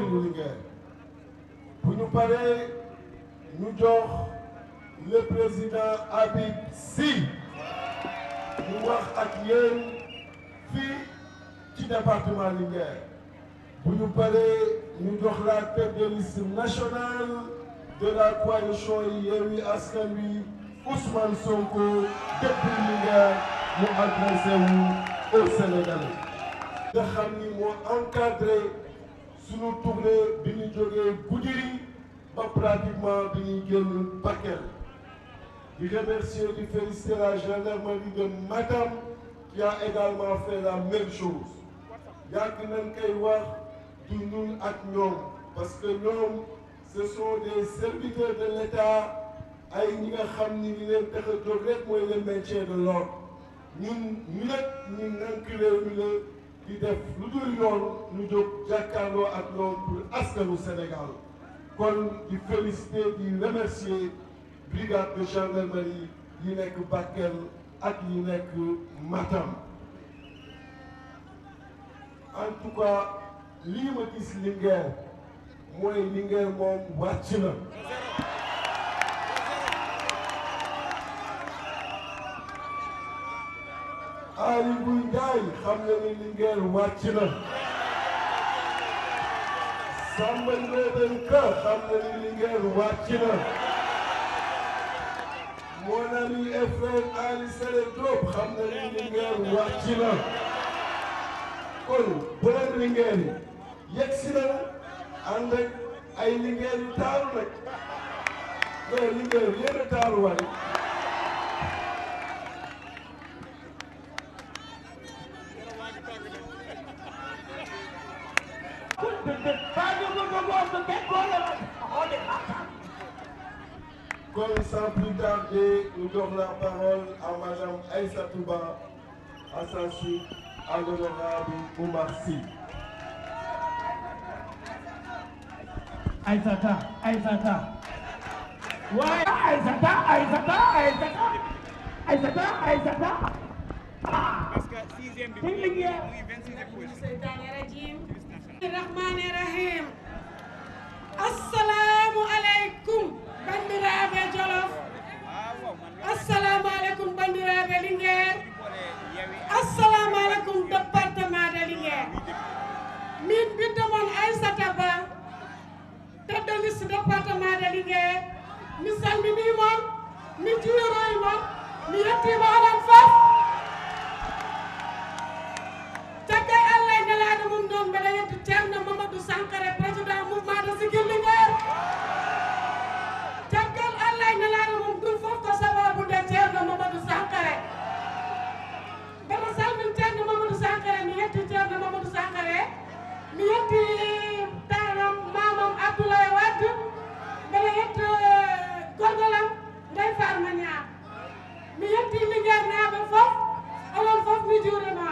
commune Linguère bu ñu paree ñu jox le président Habib Sy mu wax ak yéen fii ci département Linguère bu ñu paree ñu jox la tête de liste nationale de la coalition Yewwi Askan Wi Ousmane Sonko depuis Linguère mu adressé wu aux Sénégalais nga xam ni moo encadré sunu tournée bi ñu jógee Goudiri ba pratiquement bi ñuy génn Bakel di remercier di féliciter la gendarmerie de Matam qui a également fait la même chose yàgg nañ koy wax du ñun ak ñoom parce que ñoom ce sont des serviteurs de l'État ay ñi nga xam ni li leen tax a jóg rek mooy le maintien de l'ordre ñun ñu nekk ñu nank réew mi la di def lu dul yoon ñu jóg jàkkaarloo ak ñoom pour askanu Sénégal kon di féliciter di remercier brigade de gendarmerie yi nekk Bakel ak yi nekk Matam en tout cas lii ma gis Linguère mooy Linguère moom wàcc na Aly Ngouille Ndiaye xam nga ni Linguère wàcc na Samba Ndiobène Ka xam nga ni Linguère wàcc na mon ami et frère Ali Sele Diop xam nga ni Linguère wàcc na kon borom Linguère yi yegg si na ànd ak ay Linguère yu taaru nag mais Linguère yéen a taaru waay Comme sans plus tarder, nous donnons la parole à Madame Aïssatou Ba, à sa suite à l'honorable Oumar Sy. Aïssata. Ouais, Aïssata. Parce que 6e bi muy 26e position. Rahmani Rahim. Assalamu alaikum bandiraɓe Jolof. Assalamu alaikum bandiraɓe Linguère. Assalamu alaikum département de Linguère. Min biddamon Aïssata Ba, tête de liste département de Linguère. Mi salminimon, mi juuroymon, mi yettima onon fof. Taggay Allah e nelaɗo mum ɗon mbeɗa yetti ceerno Mamadou Sankare président mouvement de Siggil Linguère. Taggal Allah e nelaɗo mum ɗum fof ko sababude ceerno Mamadou Sankare. Mbeɗa salmin ceerno Mamadou Sankare, mi yetti ceerno Mamadou Sankare, mi yetti tanam mamam Abdoulaye Wade, mbeɗa yetti gorgolam Ndeye Farma Niang. Mi yetti Linguère naaɓe fof, onon fof mi juurima.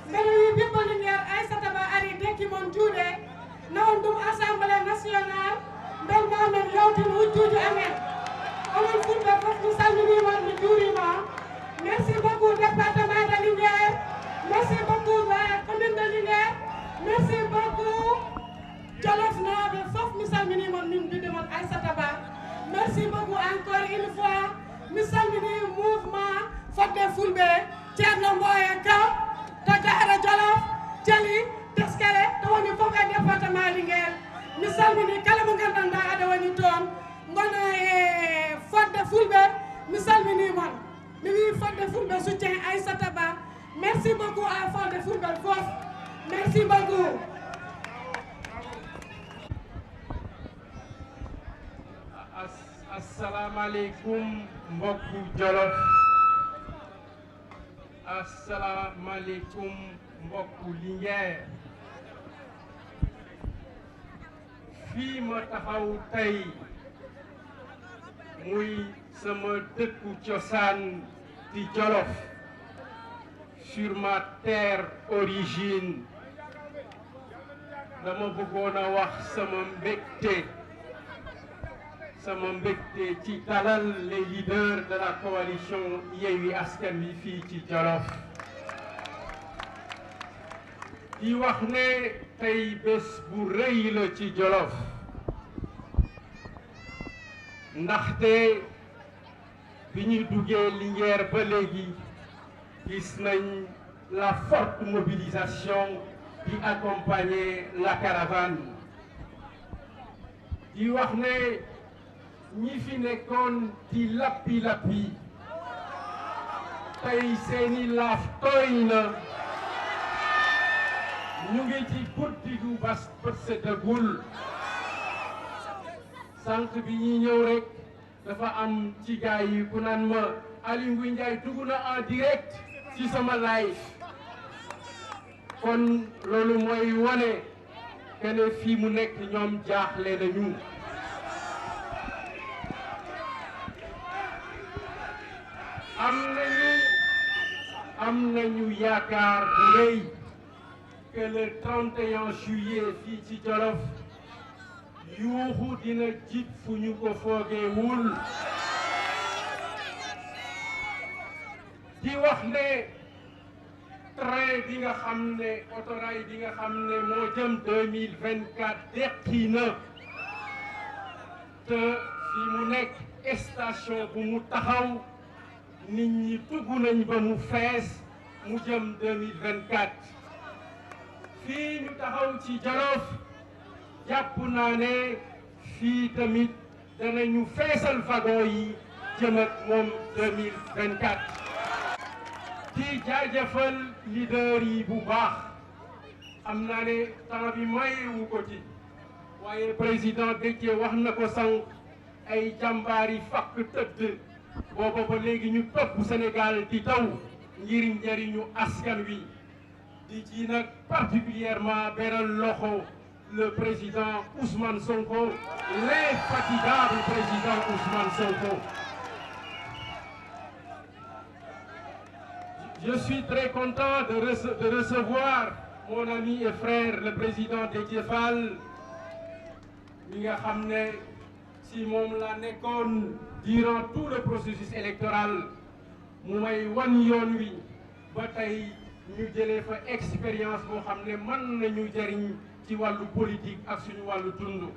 Mbeɗa wi ɓiɓɓo Linguère Aïssata Ba ari dekki mon juuɗe nawon ɗum assemblée nationale mbel mamen yawtin hujjuji amen onon fulɓe fof mi salminimon mi juurima. Merci beaucoup département de Linguère, merci beaucoup commune de Linguère, merci beaucoup Jolof naaɓe fof mi salminimon min bidemon Aïssata Ba. Merci beaucoup encore une fois mi salmini mouvement fodde fulɓe ceerno Mboya Ka to Daara Jolof Thiali Teskere to woni fof e département Linguère. Mi salmini kala mo gandanɗa aɗa woni toon gona e fodde fulɓe mi salminimon mi wi fodde fulɓe soutien Aïssata Ba. Merci beaucoup à fodde fulɓe fof, merci beaucoup. Assalamu alaikum mbokku Jolof. Assalamu alaikum mbokku Linguère. Fii ma taxaw tey muy sama dëkku cosaan di Jolof, sur ma terre origine. Dama bëggoon a wax sama mbégte ci dalal les leaders de la coalition Yewwi Askan Wi fii ci Jolof. di wax ne tey bés bu rëy la ci Jolof ndaxte bi ñu duggee Linguère ba léegi gis nañ la forte mobilisation qui accompagnait la caravane di wax ne ñi fi nekkoon di lappi tey seeni laaf tooy na ñu ngi ci guddi gu bas bët setagul sànq bi ñuy ñëw rek dafa am ci gaay yi ku naan ma Aly Ngouille Ndiaye dugg na en direct ci sama live kon loolu mooy wane que ne fii mu nekk ñoom jaaxle nañu am nañu yaakaar bu rëy que le 31 juillet fii ci Jolof yuuxu dina jib fu ñu ko foogeewul di wax ne train bi nga xam ne autorail bi nga xam ne moo jëm 2024 dekki na te fi mu nekk station bu mu taxaw nit ñi tugg nañ ba mu fees mu jëm 2024 fii ñu taxaw ci Jolof jàpp naa ne fii tamit danañu feesal wagon yi jëm ak moom 2024 di jaajëfal leader yi bu baax am naa ne temps bi mayewu ko ci waaye président Déthié wax na ko sànq ay jàmbaar yi fakk tëdd booba ba léegi ñu topp Sénégal di taw ngir njëriñu askan wi di ci nag particulièrement beral loxo le président Ousmane Sonko l'infatigable président Ousmane Sonko. Je suis très content de recevoir mon ami et frère le président Déthié Fall mi nga xam ne si moom la nekkoon durant tout le processus électoral mu may wan yoon wi ba tey ñu jëlee fa expérience boo xam ne mën nañu jëriñ ci wàllu politique ak suñu wàllu dund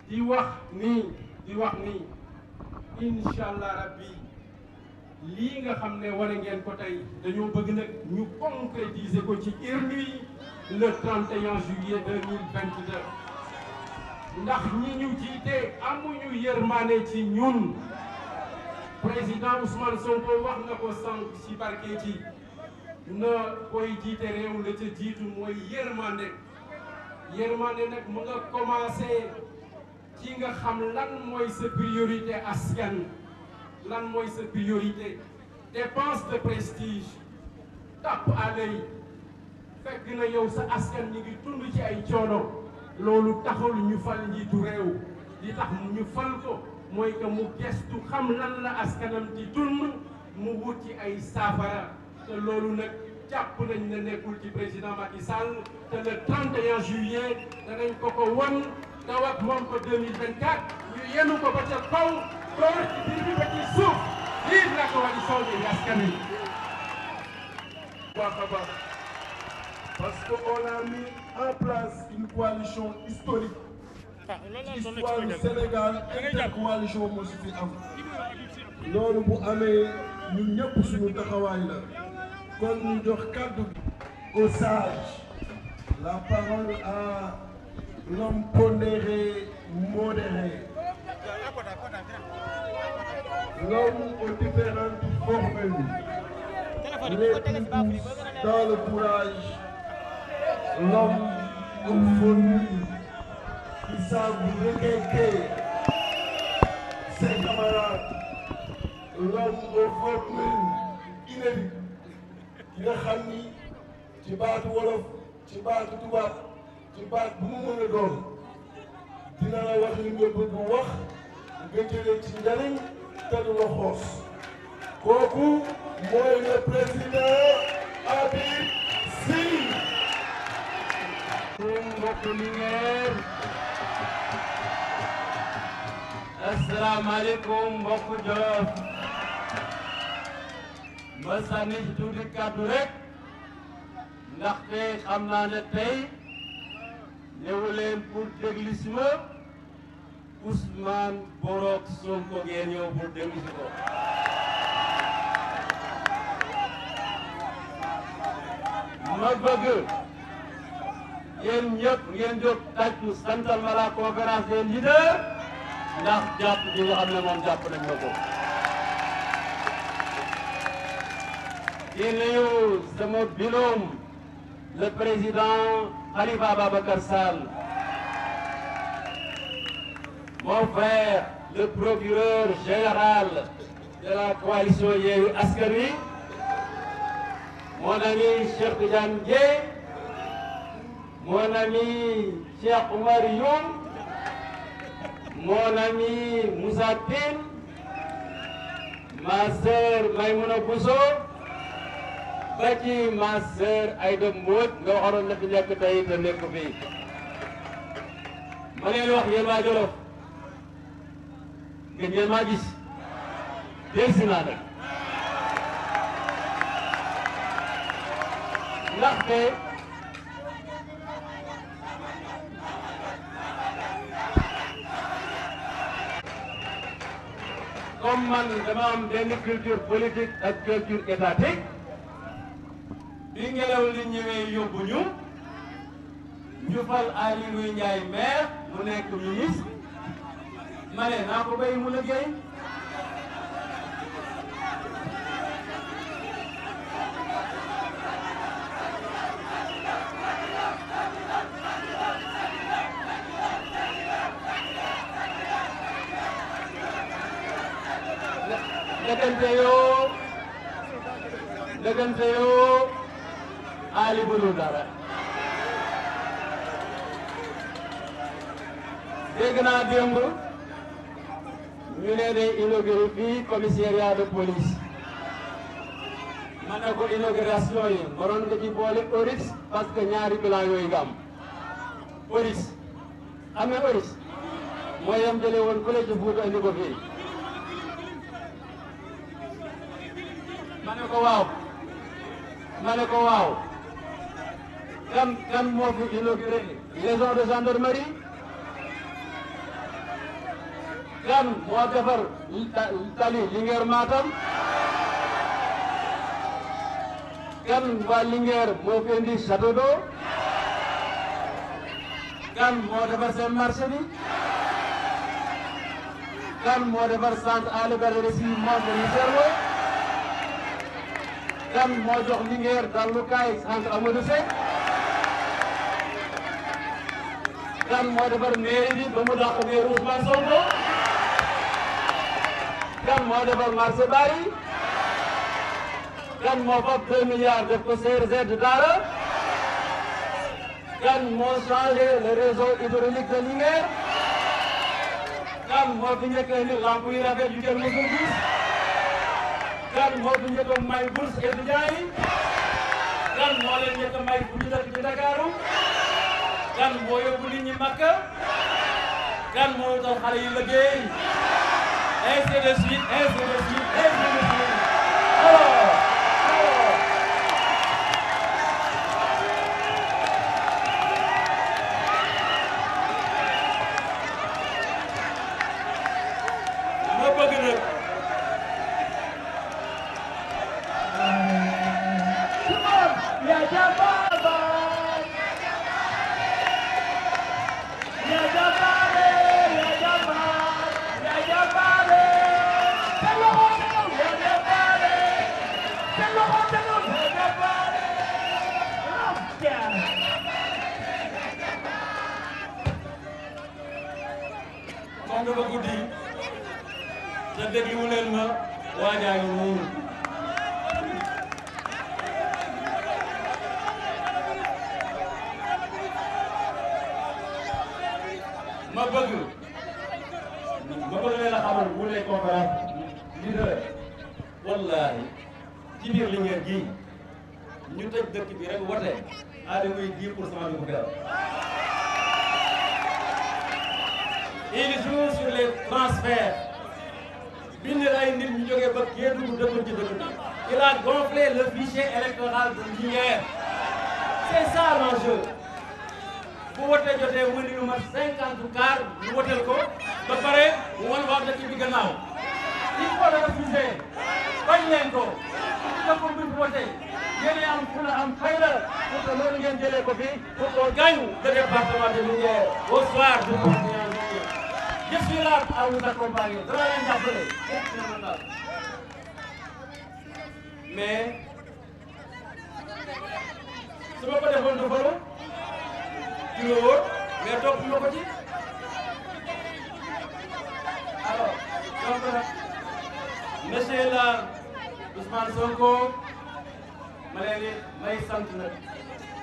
di wax ni incha allah rabbi lii nga xam ne wane ngeen ko tey dañoo bëgg nag ñu concrétiser ko ci urne yi le 31 juillet 2022 ndax ñi ñu jiite amuñu yërmande ci ñun président Ousmane Sonko wax na ko sànq ci barke ci na koy jiite réew la ca jiitu mooy yërmande nag mu nga commencé ci nga xam lan mooy sa priorité askan lan mooy sa priorité dépense de prestige tàpp à l'œil fekk na yow sa askan ñi ngi tund ci ay coono loolu taxul ñu fal njiitu réew li tax ñu fal ko mooy que mu gestu xam lan la askanam di dund mu wut ci ay saafara te loolu nag jàpp nañ ne nekkul ci président Macky Sall te le 31 juillet danañ ko wan daw ak moom ko 2024 ñu yenu ko ba ca kaw door ci biir bi ba ci suuf vive la coalition Yewwi Askan Wi. Parce qu'on a mis en place une coalition historique. L'histoire du Sénégal intercoalition moo si fi am. loolu bu amee ñun ñëpp suñu taxawaay la. kon ñu jox kàddu au sage. La parole à l'homme pondéré, modéré. L'homme aux différentes formules. Les plus douces dans le courage. L'homme aux formules qui savent requêter ses camarades. L'homme aux formules inédites ki nga xam ni ci baatu wolof ci baatu tubaab ci baat bu mu mën a doon dina la wax li nga bëgg wax nga jëlee ci njariñ te du la xoos kooku mooy le président Habib Sy. mbokk Linguère asalaamaaleykum mbokk Jolof ma sànni ci tuuti kàddu rek ndaxte xam naa ne tey ñëwu leen pour déglu si ma Ousmane Borok Sonko ngeen ñëw pour déglu si ko. ma bëgg yéen ñëpp ngeen jóg tàccu santal ma la conférence des leaders ndax jàpp bi nga xam ne moom jàpp nañ ma ko. di nuyu sama binôme le président Khalifa Ababacar Sall, mon frère le procureur général de la coalition Yewwi Askan Wi, mon ami Cheikh Tidiane Dièye, mon ami Cheikh Oumar Youm, mon ami Moussa Tine, ma sœur Maïmouna Bousso, ba ci ma sœur Aïda Mbodj nga waxoon na fi nekk tey te nekk fii. ma leen wax yéen waa Jolof ngeen maa gis dellusi naa nag ndaxte comme man dama am benn culture politique ak culture étatique bi ngelaw li ñëwee yóbbu ñu fal Aly Ngouille Ndiaye maire mu nekk ministre ma ne naa ko béy mu liggéey dëggante yoo Aly budul dara dégg naa démb ñu ne day inauguré fii commissariat de police ma ne ko inauguration yi waroon nga ci boole ORIX parce que ñaari bilan yooyu nga am ORIX xam nga ORIX mooy yam jëlee woon fële ci Fuuta indi ko fii ma ne ko waaw kan moo fi inauguré maison de gendarmerie kan moo defar tali Linguère Matam kan waa Linguère moo fi indi château d'eau kan moo defar seen marché bi kan moo defar centre Aly Badara Sy membre du cerveau kan moo jox Linguère dallukaay centre Amadou Seck kan moo defar mairie bi ba mu dàq maire Ousmane Sonko kan moo defar marché Bari kan moo fab 2 milliards def ko CRZ Daara kan moo changé le réseau hydraulique de Linguère kan moo fi njëkk a indi lamp yu rafet yu kenn mësul gis kan moo fi njëkk a may bourse étudiants yi kan moo leen njëkk a may fu ñu dëkk ci Ndakaaru kan moo yóbbu nit ñi Makka kan moo tax xale yi liggéey ainsi de suite ainsi de suite ainsi de suite ma bëgg nag moom dafa guddi te déglu leen ma waajaa ngi nii ma bëgg leen a xamal bu lay conférence leader wallaahi ci biir Linguère gii ñu tëj dëkk bi rek wote Aly Ngouille 10% bi ko gën il joue sur les transferts bind ay nit ñu jógee ba Kédougou dëkk ci dëkk bi il a gonflé le fichier électoral de Linguère c'est ça l'enjeu bu wootee jotee mu indi lu mat 50 car ñu woteel ko ba pare mu wan waa dëkk bi gannaaw il faut le refuser bañ leen ko dëkk bi bu wootee yéen am fu la am fayda pour que loolu ngeen jëlee ko fi pour qu'on gagne le département de Linguère au soir du 31 juillet. Je suis là à vous accompagner dara leen jàppale mais su ma ko defoon du falu ci la wóor mais topp ma ko ci alors donc monsieur la Ousmane Sonko ma leen di may sant nag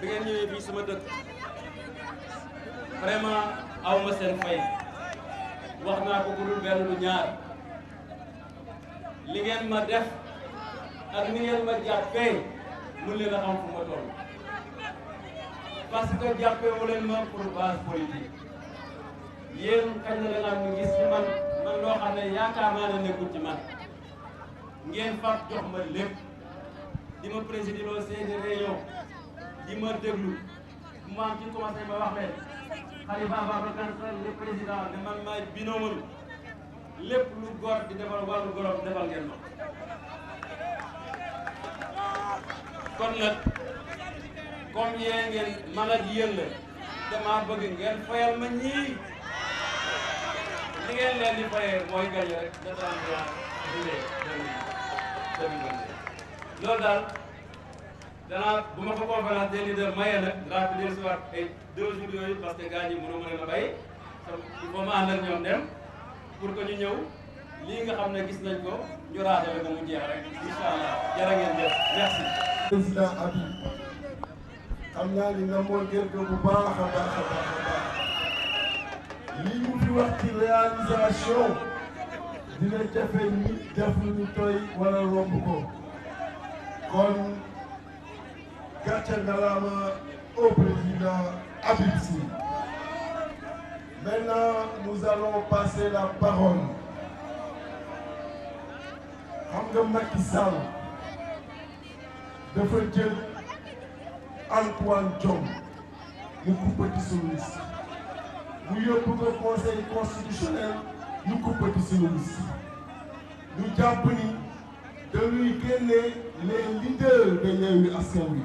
bi ngeen ñëwee fii sama dëkk vraiment aw ma seen fay wax naa ko budul benn lu ñaar li ngeen ma def ak ni ngeen ma jàppee mun leen a xam fu ma toll parce que jàppee wu leen ma pour base politique yéen kañ la nga am gis ci man loo xam ne yaakaar naa ne nekkul ci man ngeen fab jox ma lépp di ma présider loo seeni réunion di ma déglu bu ma am ci commencé ma wax leen Khalifa Ababacar Sall le président ne man maay binôme lépp lu góor di defal wàllu góor defal ngeen ma kon nag comme yéen ngeen man ak yéen la dama bëgg ngeen fayal ma ñii li ngeen leen di fayee mooy gañ rek le 31 juillet 2022 loolu daal danaa bu ma ko conférence des leaders maye nag dinaa fi dellu si waat ay 2 jours yooyu parce que gars ñi mënoo mën a bay il faut ma ànd ak ñoom dem pour que ñu ñëw lii nga xam ne gis nañ ko ñu raatale ko mu jeex rek incha allah jërë ngeen jëf merci. président Habib xam naa ni namoon ngeen ko bu baax a baax a baax a baax lii mu fi wax ci réalisation dina jafe ni def lu ñu toy wala romb ko kon gàcce ngalaama au président Habib Sy. Maintenant nous allons passer la parole xam nga Macky Sall dafa jël Antoine Diome mu kuppati suñu liste mu yóbbu ko conseil constitutionnel ñu kuppati suñu liste ñu jàpp ni dañuy génne les leaders de Yewwi Askan Wi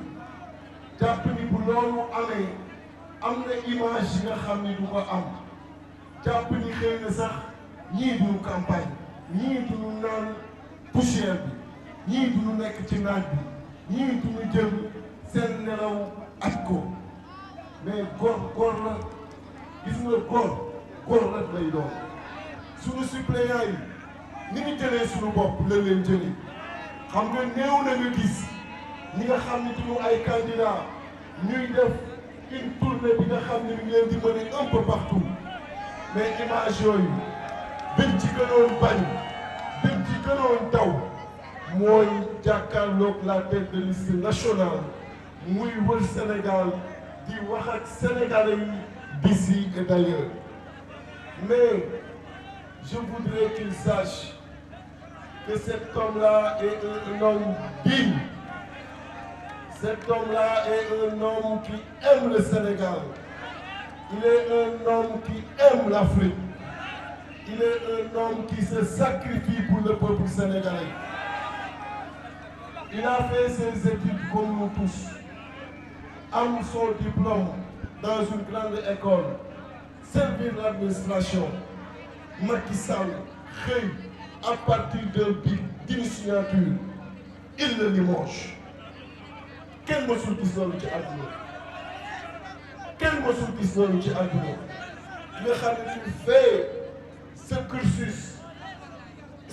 jàpp ni bu loolu amee am na image yi nga xam ni du ko am jàpp ni xëy na sax ñii duñu campagne ñii duñu naan poussière bi ñii duñu nekk ci naaj bi ñii duñu jël seen nelaw aj ko mais góor la gis nga góor rek lay doon suñu suppléant yi ni ñu jëlee suñu bopp la leen jëlee xam nga néew na nga gis ñi nga xam ni duñu ay candidat ñuy def une tournée bi nga xam ne mi ngi leen di mener un peu partout mais image yooyu biñ ci gënoon bañ biñ ci gënoon daw mooy jàkkaarloog la tête de liste nationale muy wër Sénégal di wax ak sénégalais yi d'ici et d'ailleurs mais je voudrais qu'il sache que cet homme-là est un homme digne. Cet homme-là est un homme qui aime le Sénégal. Il est un homme qui aime l'Afrique. Il est un homme qui se sacrifie pour le peuple sénégalais. Il a fait ses études comme nous tous. A son diplôme dans une grande école. Servir l'administration. Macky Sall xëy à partir d'une signature. Il le limoge. Kenn mësul gis loolu ci àdduna kenn mësul gis loolu ci àdduna nga xam ne tu fais ce cursus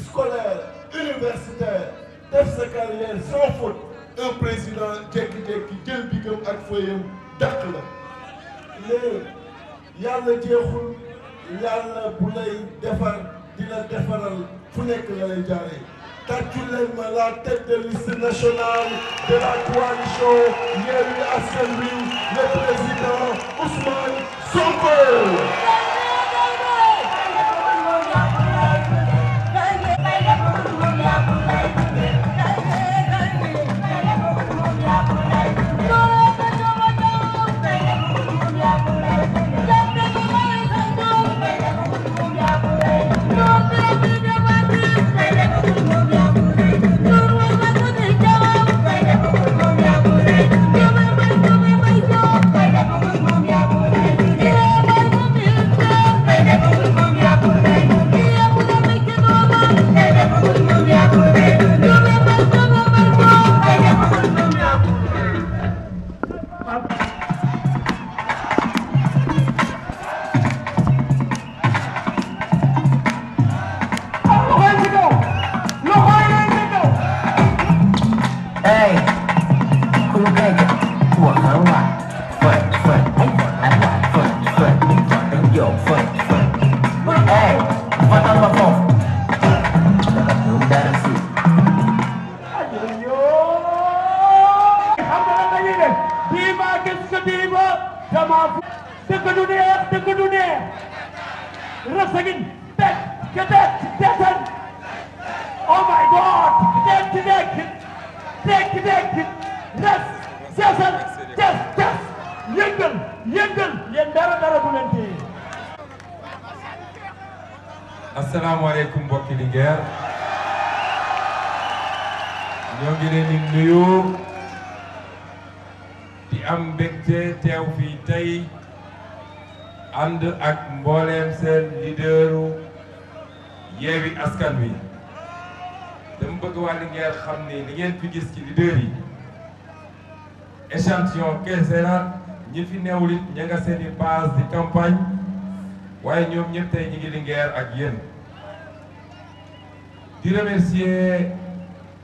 scolaire universitaire def sa carrière sans faute un président jékki-jékki jël bigam ak fëyam dàq la mais yàlla jeexul yàlla bu lay defar di la defaral fu nekk la lay jaaree. Tàccu leen ma la tête de liste nationale de la coalition Yewwi Askan Wi, le président Ousmane Sonko. yow fan hey fatal ma foofu ñoom dara si xam nga lan la ñuy def diima gis nga diima dama dëgg du neex rasagin tek tetan oh my god tek ras sesal tes yëngal yéen dara bu leen téye. asalaamaaleykum mbokki Linguère ñoo ngi leen di nuyu di am mbégte teew fii tey ànd ak mbooleem seen leaderu Yewwi Askan Wi dama bëgg waa Linguère xam ni li ngeen fi gis ci leader yi échantillon keese la ñi fi newul it ña nga seeni base di campagne waaye ñoom ñëpp tey ñi ngi Linguère ak yéen di remercier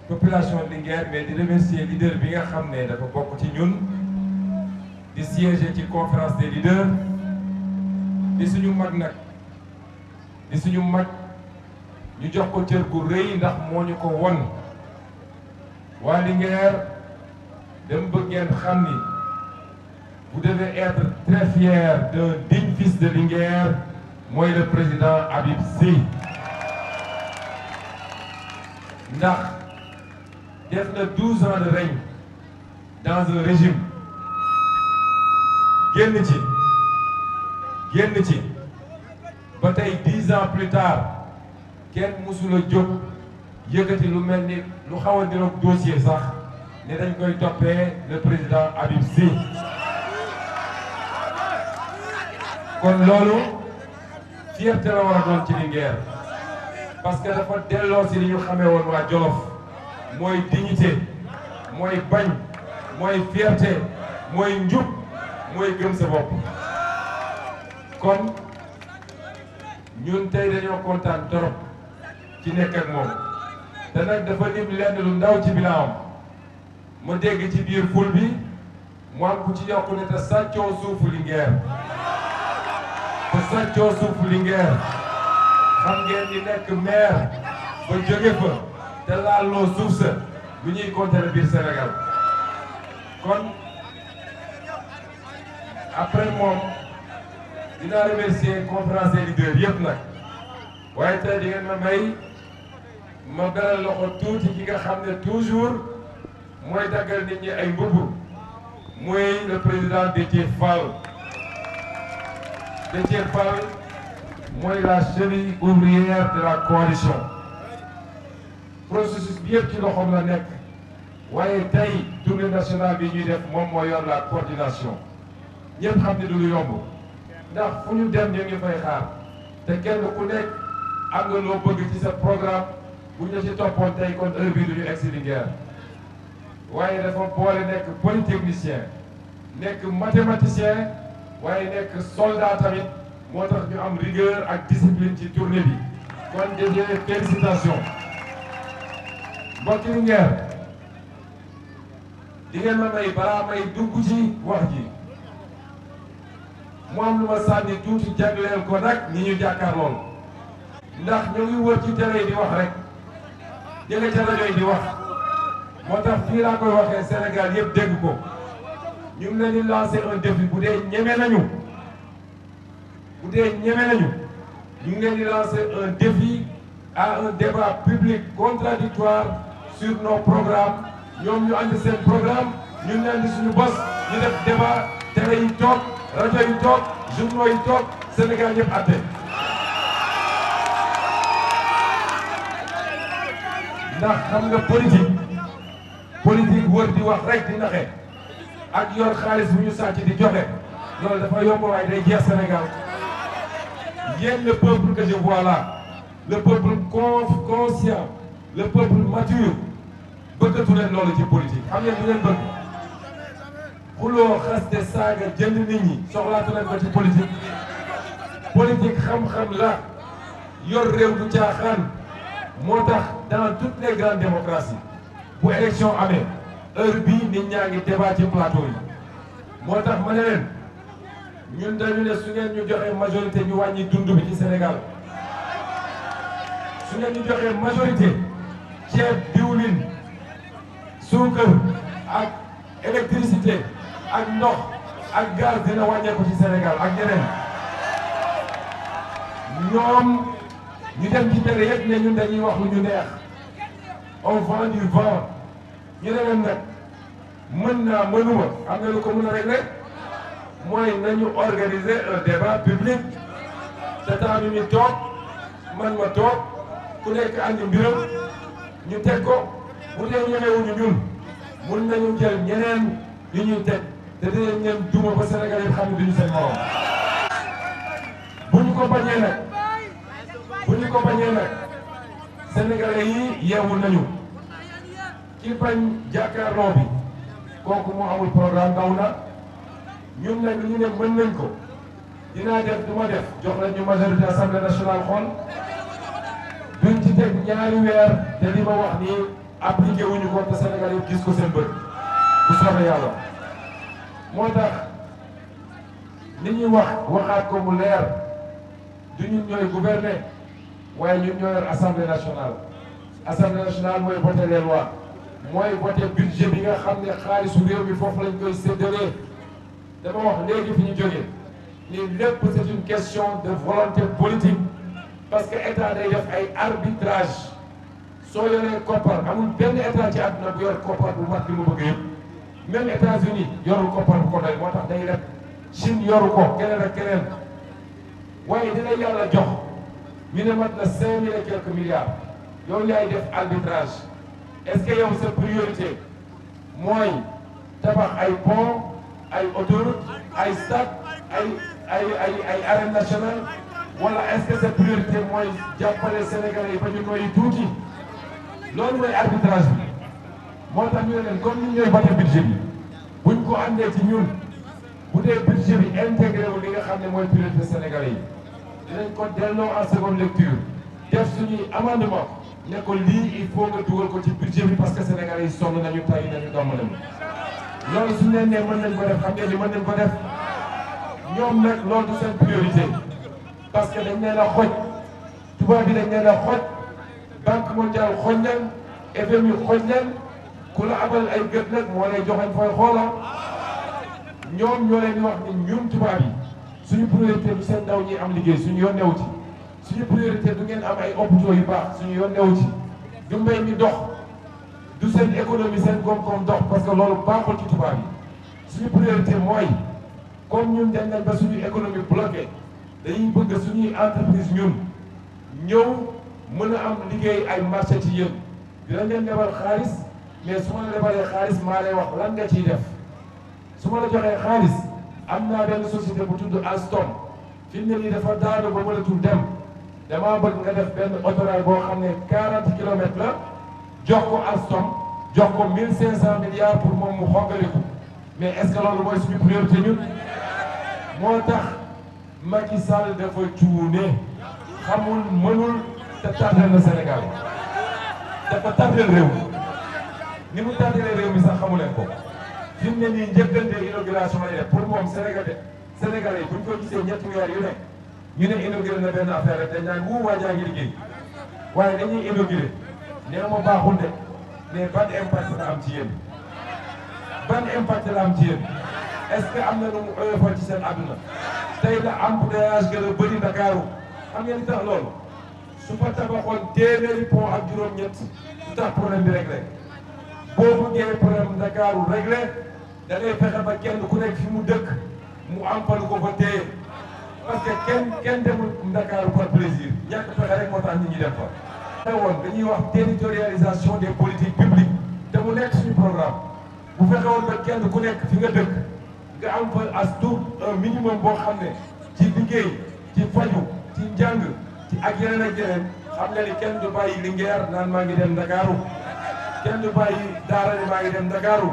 population Linguère mais di remercier leader bi nga xam ne dafa bokk ci ñun di siéger ci conférence des leaders di suñu mag nag di suñu mag ñu jox ko cër gu rëy ndax moo ñu ko won waa Linguère dem bëgg ngeen xam ni vous devez être très fier d'un digne fils de Linguère mooy le président Habib Sy ndax def na 12 ans de règne dans un régime génn ci ba tey 10 ans plus tard kenn mësula jóg yëkkati lu mel ni lu xaw a niroog dossier sax ne dañ koy toppee le président Habib Sy kon loolu fierté la war a doon ci Linguère parce que dafa delloo si li ñu xamee woon waa Jolof mooy dignité mooy bañ mooy fierté mooy njub mooy gëm sa bopp kon ñun tey dañoo kontaan torop ci nekk ak moom te nag dafa lim lenn lu ndaw ci bilaam ma dégg ci biir ful bi mu am ku ci yokku ne te sàccoo suufu Linguère xam ngeen ni nekk maire ba jóge fa te laaloo suuf sa bu ñuy compter biir Sénégal kon après moom dinaa remercier conférence des leaders yëpp nag waaye tey di ngeen ma may ma beral loxo tuuti ki nga xam ne toujours mooy daggal nit ñi ay mbubb muy le président Déthié Fall mooy la cheville ouvrière de la coalition processus bi yëpp ci loxoom la nekk waaye tey tournée nationale bi ñuy def moom moo yor la coordination ñëpp xam ne du lu yomb ndax fu ñu dem ñu ngi fay xaar te kenn ku nekk am nga loo bëgg ci sa programme bu ñu ci toppoon tey kon heure bii du ñu egg si Linguère waaye dafa boole nekk polytechnicien nekk mathématicien waaye nekk soldat tamit moo tax ñu am rigueur ak discipline ci tournée bi kon déjà félicitations mbokki Linguère di ngeen ma may balaa may dugg ci wax ji mu am lu ma sànni tuuti jagleel ko nag ñi ñu jàkkaarlool ndax ñu ngi wër ci télé di wax rek ñu nga ca rajo yi di wax moo tax fii laa koy waxee Sénégal yëpp dégg ko ñu ngi leen di lancer un défi bu dee ñeme nañu ñu ngi leen di lancer un défi à un débat public contradictoire sur nos programmes ñoom ñu andi seen programme ñun ñu andi suñu bos ñu def débat télé yi toog rajo yi toog journaux yi toog Sénégal yëpp atte ndax xam nga politique wër di wax rek di naxe ak yor xaalis bu ñu sàcc di joxe loolu dafa yomb waaye day jeex Sénégal yéen le peuple que je vois là le peuple conscient le peuple mature bëggatu leen loolu ci politique xam ngeen bu leen bëgg xuloo xaste saaga jënd nit ñi soxlaatu leen ko ci politique xam-xam la yor réew du caaxaan moo tax dans toutes les grandes démocraties bu élection amee heure bii nit ñaa ngi débat ci plateau yi moo tax ma ne leen ñun dañu ne su ngeen ñu joxee majorité ñu wàññi dund bi ci Sénégal su ngeen ñu joxee majorité ceeb diwlin suukar ak électricité ak ndox ak gaz dina wàññeeku ci Sénégal ak ñeneen ñoom ñu dem ci télé yëpp ne ñun dañuy wax lu ñu neex on vend du vent ñu ne leen nag mën naa mënuma am na lu ko mën a régler mooy nañu organiser un débat public te temps bi ñu toog man ma toog ku nekk andi mbiram ñu teg ko bu dee ñemewuñu ñun mun nañu jël ñeneen ñu ñuy teg te dinañ leen duma ba Sénégal yi xam ne duñu seen morom bu ñu ko bañee nag Sénégalais yi yeewu nañu ki bañ jàkkaarloo bi kooku moo amul programme daw na ñun nag ñu ne mën nañ ko dinaa def du ma def jox la ñu majorité assemblée nationale xool duñ ci teg ñaari weer te li ma wax nii appliqué wuñu ko te Sénégal yi gis ko seen bët bu soobee yàlla moo tax li ñuy waxaat ko mu leer du ñun ñooy gouverner waaye ñun ñoo yor assemblée nationale. assemblée nationale mooy voter les lois mooy voter budget bi nga xam ne xaalisu réew mi foofu lañ koy séddalee dama wax léegi fi ñu jógee ni lépp c'est une question de volonté politique parce que état day def ay arbitrage soo yoree koppar amul benn état ci àdduna bu yor koppar bu mat li mu bëgg yëpp même États-Unis yorul koppar bu ko doy moo tax day def Chine yoru ko keneen ak keneen waaye dina yàlla jox ñu ne mat na 5000 et quelques milliards yow yaay def arbitrage est-ce que yow sa priorité mooy tabax ay pont ay autoroute ay stade ay arène nationale wala est-ce que sa priorité mooy jàppale Sénégalais yi ba ñu noyyi tuuti loolu mooy arbitrage bi moo tax ñu ne leen comme ñun ñooy voté budget bi buñ ko àndee ci ñun bu dee budget bi intégré wu li nga xam ne mooy priorité Sénégalais yi dinañ ko delloo en seconde lecture def suñuy amendement ne ko lii il faut nga dugal ko ci budget bi parce que Sénégalais yi sonn nañu tay nañu domm nañu loolu suñu leen nee mën nañ ko def xam ngeen ni mën nañ ko def ñoom nag loolu du seen priorité parce que dañ leen a xoj tubaab bi dañ leen a xoj banque mondiale xoj leen FMI xoj leen ku la abal ay gët nag moo lay joxañ fooy xoola ñoom ñoo leen di wax ni ñun tubaab yi suñu priorité du seen ndaw ñi am liggéey suñu yoon newu ci suñu priorité du ngeen am ay hôpitaux yu baax suñu yoon newu ci du mbay mi dox du seen économie seen koom-koom dox parce que loolu baaxul ci tubaab yi suñu priorité mooy comme ñun dañ nañ ba suñu économie bloqué dañuy bëgg suñuy entreprise ñun ñëw mën a am liggéey ay marché ci yéen dinañ leen lebal xaalis mais su ma la lebalee xaalis maa lay wax lan nga ciy def su ma la joxee xaalis am naa benn société bu tudd Alstom fi mu ne nii dafa daanu ba mënatul dem damaa bëgg nga def benn autorail boo xam ne 40 kilomètres la jox ko Alstom jox ko 1500 milliards pour moom mu xoggaliku mais est-ce que loolu mooy suñu priorité ñun moo tax Macky Sall dafa cuune xamul mënul te tardel na Sénégal dafa tardel réew mi ni mu tardelee réew mi sax xamu leen ko fi mu ne nii njëkkante inauguration la def pour moom Sénégalais buñ ko gisee ñetti weer yu ne ñu ne inauguré na benn affaire rek dañ naan wu waajaa ngi liggéey waaye dañuy inauguré nee na ma baaxul de mais ban impact la am ci yéen ban impact la am ci yéen est-ce que am na lu mu oyofal ci seen àdduna tey la embouteillage gën a bëri Ndakaaru xam ngeen li tax loolu su fa tabaxoon téeméeri pont ak juróom-ñett du tax problème bi réglé boo bëggee problème Ndakaaru réglé da ngay fexe ba kenn ku nekk fi mu dëkk mu ampal ko fa téye parce que kenn demul Ndakaaru par plaisir ñàkk fexe rek moo tax nit ñi dem fa. te woon dañuy wax territorialisation des politiques publiques te mu nekk suñu programme bu fexe woon ba kenn ku nekk fi nga dëkk nga am fa as tuut un minimum boo xam ne ci liggéey ci faju ci njàng ci ak yeneen ak yeneen xam nga ni kenn du bàyyi Linguère naan maa ngi dem Ndakaaru kenn du bàyyi Daara ne maa ngi dem Ndakaaru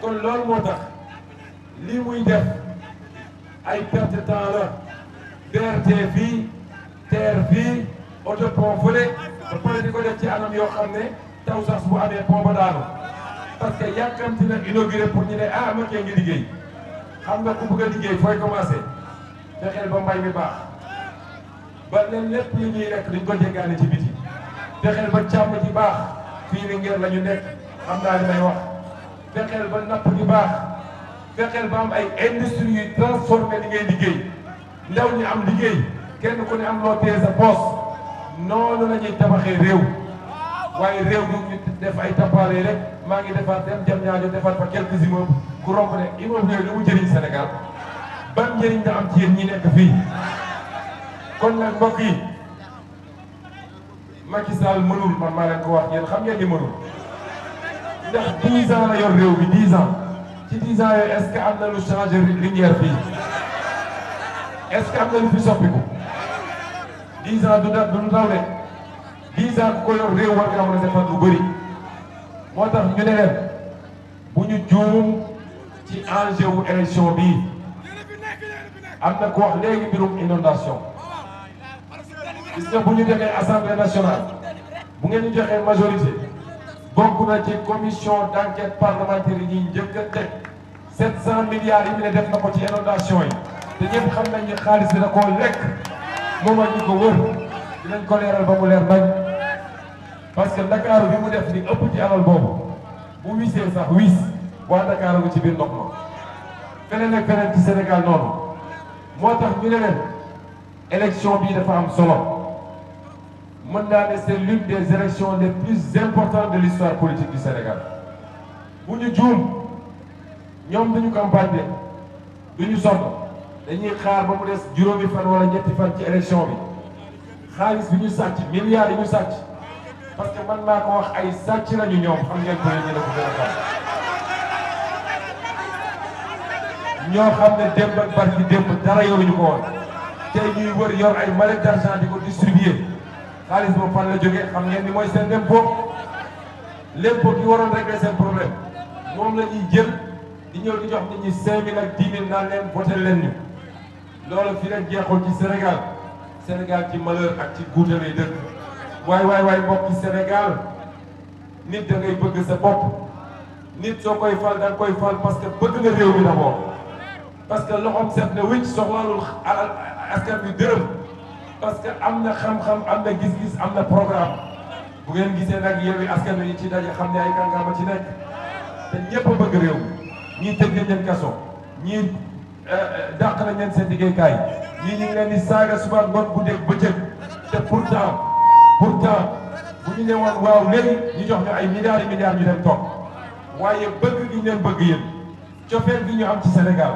kon loolu moo tax lii muy def ay perte temps la BRT fii TER fii autopont fële ba pare di ko def ci anam yoo xam ne taw sax bu amee pont ba daanu parce que yàkkamti na inauguré pour ñu ne ah Macky ngi liggéey xam nga ku bëgg a liggéey fooy commencé fexeel ba mbay mi baax ba leen lépp lu ñuy lekk duñ ko jéggaane ci biti fexeel ba càmm ji baax fii ni ngeen la ñu nekk xam naa li may wax fexeel ba napp gi baax fexeel ba am ay industrie yu transformé li ngay liggéey ndaw ñi am liggéey kenn ku ne am loo téye sa poos noonu la ñuy tabaxee réew waaye réew du ñu def ay tappaale rek maa ngi defaat dem jam ñaajo defaat fa quelques immeubles ku romb ne immeuble yooyu lu mu jëriñ Sénégal ban njëriñ nga am ci yéen ñi nekk fii kon nag mbokk yi Macky Sall mënul man maa leen ko wax yéen xam ngeen ni mënul ndax 10 ans la yor réew bi 10 ans ci 10 ans yooyu est-ce que am na lu changé Linguère fii est-ce que am na lu fi soppiku 10 ans du ndaw de 10 ans ku ko yor réew war nga mën a defar lu bëri moo tax ñu ne leen bu ñu juum ci enjeu wu élection bii am na ko wax léegi mbirum inondation gis nga bu ñu demee assemblée nationale bu ngeen ñu joxee majorité bokk na ci commission d'enquête parlementaire yi ñuy njëkk a teg 700 milliards yi mu ne def na ko ci inondation yi te ñëpp xam nañ ni xaalis bi da koo lekk moom ak ñi ko wër dinañ ko leeral ba mu leer nañ parce que Ndakaaru bi mu def ni ëpp ci alal boobu bu wisee sax wis waa Ndakaaru bi ci biir ndox ma feneen ak feneen ci Sénégal noonu moo tax ñu ne leen élection bii dafa am solo mën naa ne c'est l'une des élections les plus importantes de l'histoire politique du Sénégal bu ñu juum ñoom duñu campagne de duñu sonn dañuy xaar ba mu des juróomi fan wala ñetti fan ci élection bi xaalis bi ñu sàcc milliards yi ñu sàcc parce que man maa ko wax ay sàcc lañu ñoom xam ngeen ko ñu ne ko gën a xam ñoo xam ne démb ak barki démb dara yoruñu ko woon tey ñuy wër yor ay mallette d'argent di ko distribuer xaalis boobu fan la jógee xam ngeen ni mooy seen impôt l'impôt ki waroon régler seen problème moom la ñuy jël di ñëw di jox nit ñi 5000 ak 10 000 naan leen voté leen ñu loolu fi rek jeexul ci Sénégal Sénégal ci malheur ak ci guute lay dëkk waay mbokki Sénégal nit da ngay bëgg sa bopp nit soo koy fal da nga koy fal parce que bëgg nga réew mi d'abord parce que loxoom set na wicc soxlaalul alal askan bi dërëm parce que am na xam-xam am na gis-gis am na programme bu ngeen gisee nag Yewwi Askan Wi ci daje xam ne ay kàngam ci nekk te ñëpp a bëgg réew ñii tëj nañ leen kaso ñii dàq nañ leen seen liggéeykaay ñii ñu ngi leen di saaga suba ngoon guddeeg bëccëg te pourtant bu ñu ne woon waaw léegi ñu jox ñu ay milliards yi milliards ñu dem toog waaye bëgg gi ñu leen bëgg yéen cofeel gi ñu am ci Sénégal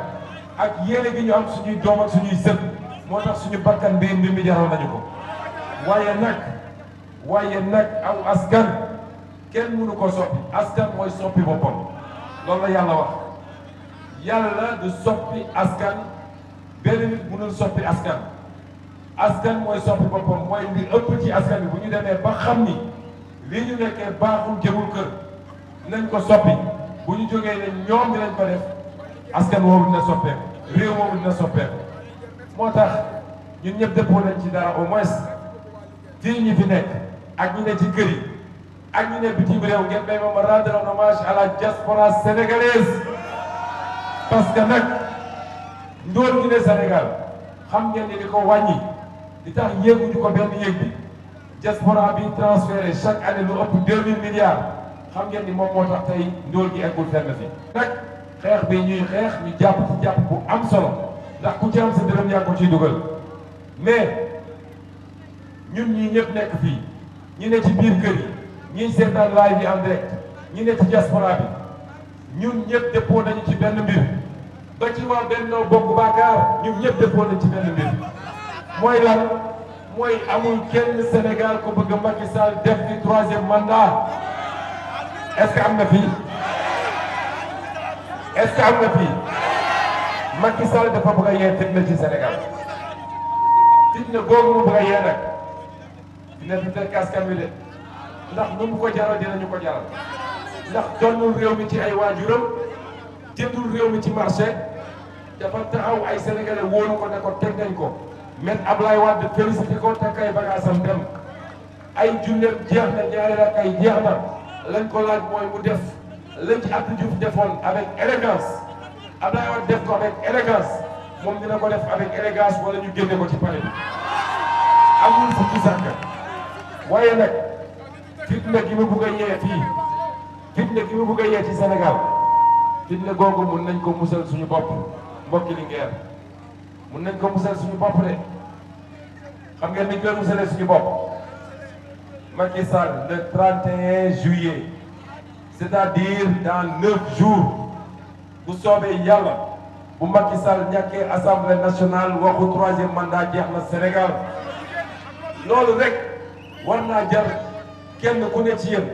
ak yéene gi ñu am suñuy doom ak suñuy sët moo tax suñu bakkan bi mbir mi jaral nañu ko waaye nag aw askan kenn mënu ko soppi askan mooy soppi boppam loolu la yàlla wax yàlla du soppi askan benn nit mënul soppi askan mooy soppi boppam mooy li ëpp ci askan bi bu ñu demee ba xam ni li ñu nekkee baaxul jëmul kër nañ ko soppi bu ñu jógee ne ñoom dinañ ko def askan woowu dina soppeeku réew moomu dina soppeeku moo tax ñun ñëpp dëppoo nañ ci dara au moins fii ñi fi nekk ak ñi ne ci kër yi ak ñi ne bitim réew ngeen may ma rendre un hommage à la diaspora sénégalaise parce que nag ndóol gi ne Sénégal xam ngeen ni di ko wàññi di tax yéeguñu ko benn yéeg bi diaspora bi transféré chaque année lu ëpp 2000 milliards xam ngeen ni moom moo tax tey ndóol gi eggul fenn fi nag xeex bi ñuy xeex ñu jàpp ci jàpp bu am solo ndax ku ci am sa dërëm yaa ko ciy dugal mais ñun ñii ñëpp nekk fii ñi ne ci biir kër yi ñiy seetaan live bi en direct ñi ne ci diaspora bi ñun ñëpp dëppoo nañu ci benn mbir ba ci waa Benno Bokk Yaakaar ñun ñëpp dëppoo nañu ci benn mbir mooy lan mooy amul kenn Sénégal ko bëgg Macky Sall def di 3e mandat est-ce que am na fii est-ce que am na fii Macky Sall dafa bëgg a yee fitna ci Sénégal fitna googu mu bëgg a yee nag dina fi teg askan wi de ndax nu mu ko jaral dinañu ko jaral ndax donnul réew mi ci ay waajuram jëndul réew mi ci marché dafa taxaw ay sénégalais wóolu ko ne ko teg nañ ko men Ablaye Wade félicité ko takk ay bagaasam dem ay julleem jeex na ñaari rakk ay jeex na lañ ko laaj mooy mu def lañ ci Abdou Diouf defoon avec élégance Ablaye Wade def ko avec élégance moom dina ko def avec élégance wala ñu génne ko ci palais bi amul fukki sàkk waaye nag fitna gi mu bugg a yee fii fitna gi mu bugg a yee ci Sénégal fitna googu mun nañ ko musal suñu bopp mbokki Linguère mun nañ ko musal suñu bopp de xam ngeen niñ koy musalee suñu bopp Macky Sall le 31 juillet c'est-à-dire dans 9 jours bu soobee yàlla bu Macky Sall ñàkkee assemblée nationale waxu 3e mandat jeex na Sénégal loolu rek war naa jar kenn ku ne ci yéen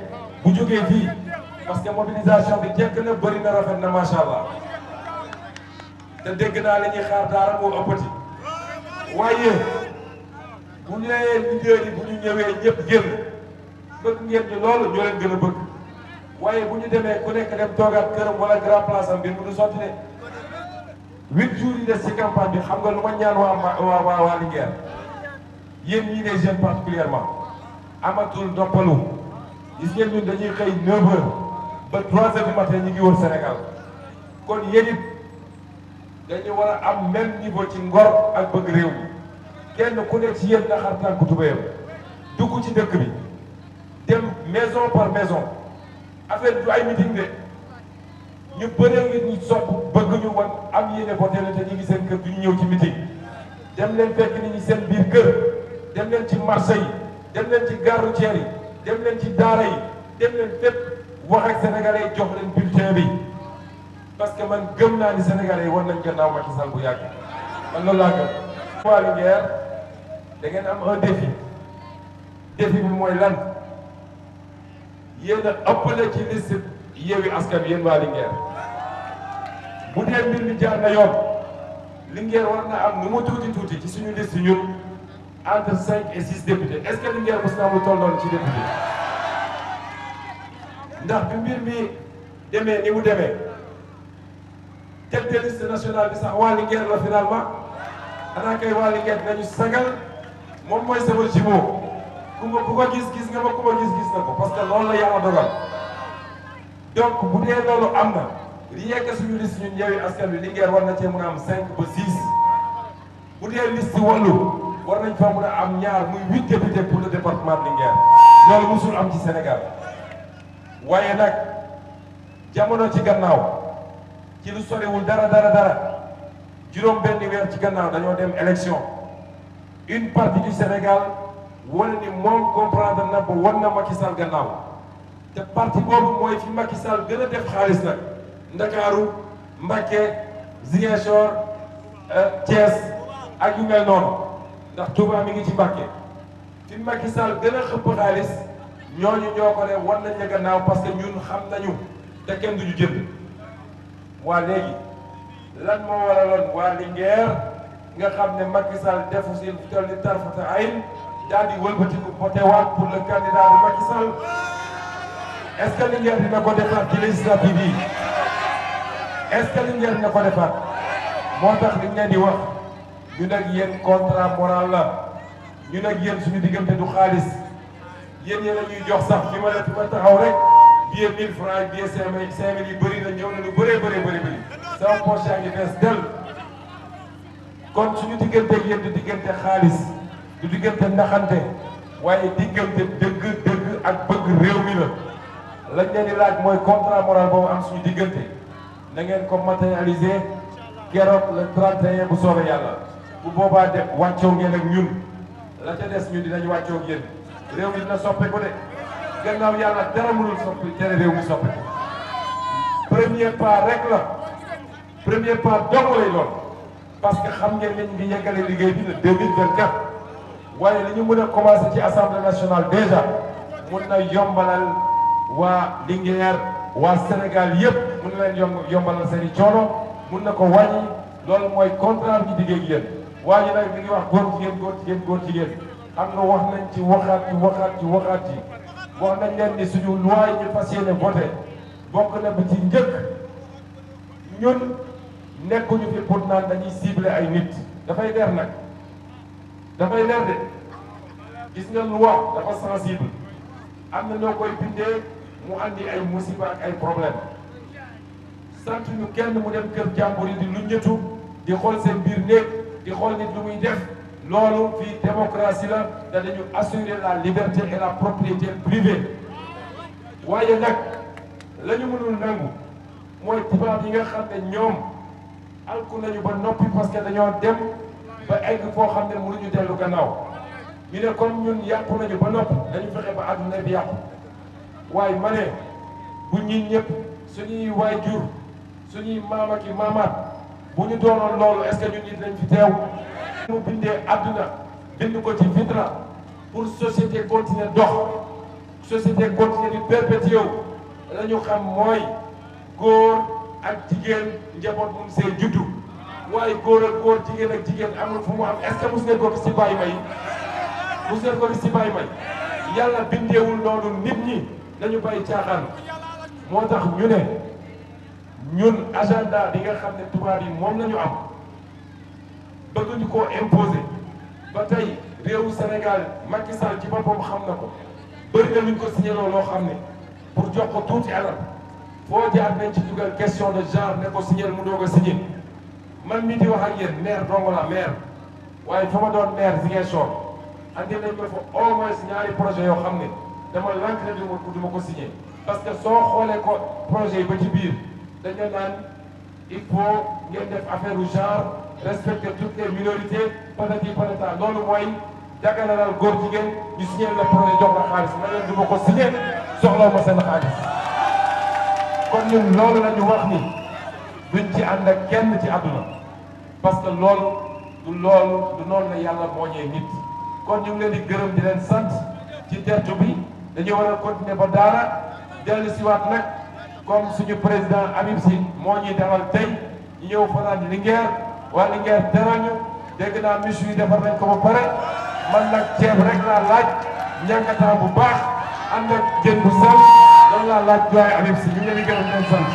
bu jógee fii parce que mobilisation bi jekk na bëri na rafet na macha allah te dégg naa li ñuy xaar daara moo ëppati waaye bu ñu nee leader yi bu ñu ñëwee ñëpp génn bëgg ngeen ñu loolu ñoo leen gën a bëgg waaye bu ñu demee ku nekk dem toogaat këram wala grand place am bi mu du sotti de 8 jours yi des ci campagne bi xam nga lu ma ñaan waa Linguère yéen ñii les jeunes particulièrement amatul noppalu gis ngeen ñun dañuy xëy 9h ba 3h du matin ñu ngi wër Sénégal kon yéen it dañu war a am même niveau ci ngor ak bëgg réew mi kenn ku nekk ci yéen na xar tànku tubéyam dugg ci dëkk bi dem maison par maison affaire du ay meeting de ñu bëree ngi ñu sopp bëgg ñu wan am yéene voté te ñu ngi seen kër du ñu ñëw ci meeting dem leen fekk nit ñi seen biir kër dem leen ci marché yi dem leen ci gare routière yi dem leen ci daara yi dem leen fépp wax ak sénégalais yi jox leen bulletin bi parce que man gëm naa ni sénégalais yi war nañ gannaaw Macky Sall bu yàgg man loolu laa gëm. waa Linguère da ngeen am un défi bi mooy lan yéen a ëppale ci liste Yewwi Askan Wi yéen waa Linguère bu dee mbir mi jaar na yoon Linguère war na am nu mu tuuti ci suñu liste ñun entre 5 et 6 députés est-ce que Linguère mos na am lu toll noonu ci député ndax bi mbir mi demee ni mu demee tête de liste nationale bi sax waa Linguère la finalement xanaa kay waa Linguère dinañu sagal moom mooy sama jumeau ku ko gis nga ma ku ma gis na ko parce que loolu la yàlla dogal donc bu dee loolu am na li yegg suñu liste ñun Yewwi Askan Wi Linguère war na cee mën a am 5 ba 6 bu dee liste Wallu war nañ fa mën a am ñaar muy 8 députés pour le département de Linguère loolu musul am ci Sénégal waaye nag jamono ci gannaaw ci lu soriwul dara juróom benn weer ci gannaaw dañoo dem élection une partie du Sénégal wane ni moom comprendre na ba wan na Macky Sall gannaaw te parti boobu mooy fi Macky Sall gën a def xaalis nag Ndakaaru Mbacké Ziguinchor Thiès ak yu mel noonu ndax Touba mi ngi ci Mbacké fi Macky Sall gën a xëpp xaalis ñooñu ñoo ko ne wan nañ la gannaaw parce que ñun xam nañu te kenn duñu jënd waa léegi lan moo waraloon waa Linguère nga xam ne Macky Sall defu si toll ni tarfata ayn daal di wëlbatiku voté waat pour le candidat de Macky Sall est-ce que Linguère dina ko defaat ci législative yi est-ce que Linguère dina ko defaat moo tax li ñu leen di wax ñu nag yéen contrat moral la ñu nag yéen suñu diggante du xaalis yéen yéen a ñuy jox sax fi ma taxaw rek billet 1000 francs billet 5000 yi bëri na ñëw na lu bëri sama poche yaa ngi fees del kon suñu diggante ak yéen du diggante xaalis du diggante naxante waaye diggante dëgg ak bëgg réew mi la lañ leen di laaj mooy contrat moral boobu am suñu diggante na ngeen ko matérialiser keroog le 31 bu soobee yàlla bu boobaa de wàccoo ngeen ak ñun la ca des ñun dinañ wàccoo ak yéen réew mi dina soppeeku de gannaaw yàlla dara mënul soppi tere réew mi soppeeku premier pas rek la premier pas dong lay doon parce que xam ngeen ne ñu ngi yeggale liggéey bi le 2024 waaye li ñu mën a commencé ci assemblée nationale déjà mun na yombalal waa Linguère waa Sénégal yëpp mun na leen yombalal seen i coono mun na ko wàññi loolu mooy contrat bi ñu diggee ak yéen waaye nag mi ngi wax góor jigéen xam nga wax nañ ci waxaat ci wax nañ leen ni suñu loi yi ñu fas yéene voté bokk na bi ci njëkk ñun nekkuñu fi pour naan dañuy ciblé ay nit dafay leer nag dafay leer de gis nga loi dafa sensible am na ñoo koy bindee mu andi ay musiba ak ay problème sant ñu kenn mu dem kër jàmbur yi di lu ñëtu di xool seen biir néeg di xool nit lu muy def loolu fii démocratie la te dañu assurer la liberté et la propriété privée waaye nag la ñu mënul nangu mooy tubaab yi nga xam ne ñoom alku nañu ba noppi parce que dañoo dem ba egg foo xam ne mënuñu dellu gannaaw ñu ne comme ñun yàqu nañu ba noppi dañu fexe ba àdduna bi yàqu waaye ma ne bu ñun ñëpp suñuy waajur suñuy maam ak i maamaat bu ñu doonoon loolu est-ce que ñun ñi dinañ fi teew mu bindee àdduna bind ko ci fitra pour société continuer dox société continuer di perpétuer la ñu xam mooy góor ak jigéen njaboot mun see juddu waaye góor ak góor jigéen ak jigéen amul fu mu am est-ce que mos ngeen ko gis ci bàyyi may mos ngeen ko gis ci bàyyi may yàlla bindeewul noonu nit ñi nañu bàyyi caaxaan moo tax ñu ne ñun agenda bi nga xam ne tubaab yi moom la ñu am bëgg ñu koo imposer ba tey réewu Sénégal Macky Sall ci boppam xam na ko bëri na luñ ko signé loo xam ne pour jox ko tuuti alal foo jaar nañ ci dugal question de genre ne ko signé mu doog a signé man mii di wax ak yéen maire dong la maire waaye fa ma doon maire Ziguinchor andi nañ ma fa au moins ñaari projet yoo xam ne dama lank ne du ma ko signé parce que soo xoolee ko projet yi ba ci biir dañu naan il faut ngeen def affaire u genre respecter toutes les minorités patati patata loolu mooy daganalal góor jigéen ñu signé la projet jox la xaalis ma leen du ma ko signé soxlaw ma seen xaalis kon ñun loolu la ñu wax ni duñ ci ànd ak kenn ci àdduna parce que loolu du noonu la yàlla mooñee nit kon ñu ngi leen di gërëm di leen sant ci tertu bi dañu war a continuer ba daara dellu siwaat nag comme suñu président Habib Sy moo ñuy dalal tey ñu ñëw fanaan Linguère waa Linguère teral ñu dégg naa miche yi defar nañ ko ba pare man nag ceeb rek laa laaj ñànkataan bu baax ànd ak jën bu sell loolu laa laaj doy Habib Sy ñu ngi leen di gërëm di leen sant